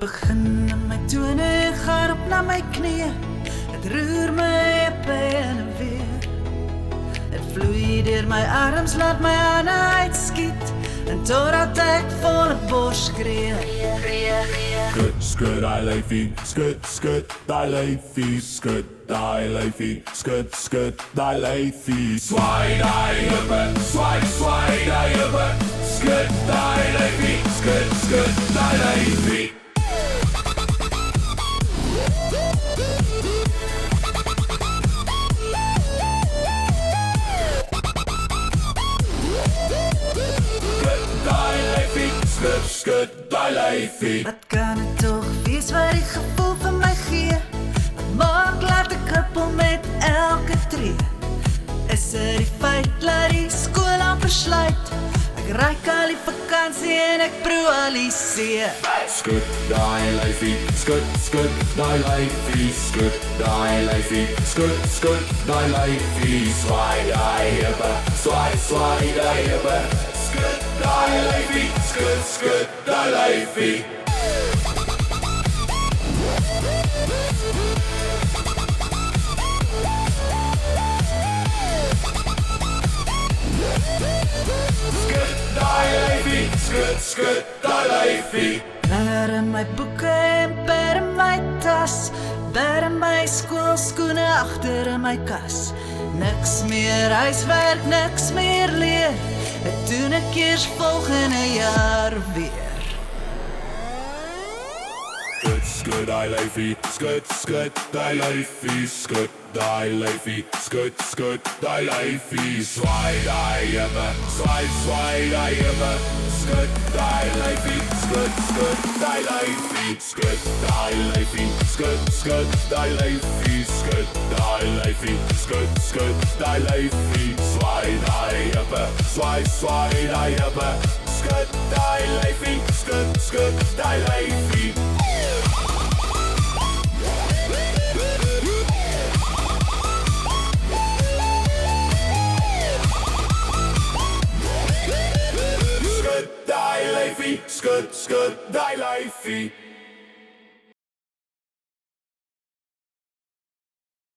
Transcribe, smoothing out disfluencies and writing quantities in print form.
Begin in my tone, gaan op na my knie. Het roer my heupe en weer. Het vloei deur my arms, laat my hande uitskiet. En totdat ek volle bors skree. Skud, skud, daai lyfie, skud, skud, daai lyfie, skud, daai lyfie, skud, skud, daai lyfie. Swaai daai heupe, swaai, swaai daai heupe, skud daai lyfie, skud, skud, daai lyfie. Skud, skud, daai lyfie. Wat kan het toch wees wat die gevoel van my gee? Wat maak laat ek huppel met elke tree? Is dit die feit laat die skool amper sluit? Ek ryk al die vakansie en ek proe al die see. Skud daai lyfie, skud, skud, daai lyfie, skud daai lyfie, skud, skud, daai lyfie. Swaai daai heupe, swaai, swaai daai heupe, skud daai lyfie, skud, skud, daai lyfie. Skud daai lyfie, skud, skud, daai lyfie. Daar in my boeke en per in my tas, per in my skoolskoene agter in my kas. Niks meer huiswerk, niks meer leer. Dit doen ek eers volgende jaar weer. Skud, skud, daai lyfie, skud, skud, daai lyfie, skud daai lyfie, skud, skud, daai lyfie. Swaai daai heupe, swaai, swaai daai heupe, skud daai lyfie, skud, skud, daai lyfie, skud daai lyfie, skud, skud, daai lyfie, skud daai lyfie, skud, skud, daai lyfie. Swaai daai heupe, swaai, swaai daai heupe, skud daai lyfie, skud, skud, daai lyfie. Skud daai lyfie, skud, skud, daai lyfie.